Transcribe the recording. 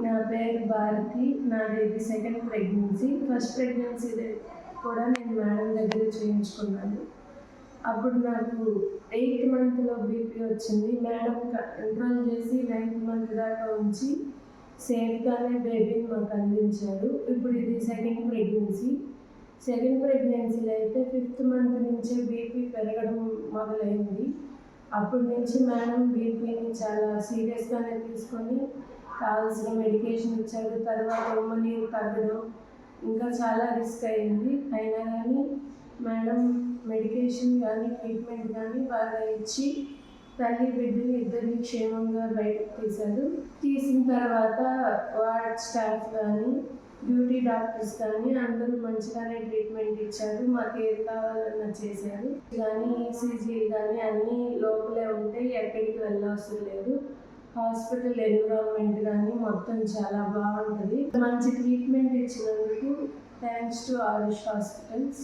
నా పేరు భారతి. నాది సెకండ్ ప్రెగ్నెన్సీ. ఫస్ట్ ప్రెగ్నెన్సీ కూడా నేను మేడం దగ్గర చేయించుకున్నాను. అప్పుడు నాకు 8th మంత్లో బీపీ వచ్చింది. మేడం కంట్రోల్ చేసి 9th మంత్ దాకా ఉంచి సేఫ్గానే బేబీని మాకు అందించారు. ఇప్పుడు ఇది సెకండ్ ప్రెగ్నెన్సీ. సెకండ్ ప్రెగ్నెన్సీలో అయితే 5th మంత్ నుంచే బీపీ పెరగడం మొదలైంది. అప్పటి నుంచి మేడం బీపీని చాలా సీరియస్గానే తీసుకొని కావాల్సిన మెడికేషన్ ఇచ్చారు. తర్వాత నీరు తగ్గడం ఇంకా చాలా రిస్క్ అయింది. అయినా కానీ మేడం మెడికేషన్ కానీ ట్రీట్మెంట్ కానీ బాగా ఇచ్చి తల్లి బిడ్డని ఇద్దరిని క్షేమంగా బయటకు తీశారు. తీసిన తర్వాత వార్డ్ స్టాఫ్ కానీ డ్యూటీ డాక్టర్స్ కానీ అందరూ మంచిగానే ట్రీట్మెంట్ ఇచ్చారు. మాకు ఏది కావాలన్నా చేశారు. కానీ ఈసీజీ కానీ అన్నీ లోపలే ఉంటాయి, ఎక్కడికి వెళ్ళవసరం లేదు. హాస్పిటల్ ఎన్విరాన్మెంట్ కానీ మొత్తం చాలా బాగుంటుంది. మంచి ట్రీట్మెంట్ ఇచ్చినందుకు థ్యాంక్స్ టు ఆయుష్ హాస్పిటల్స్.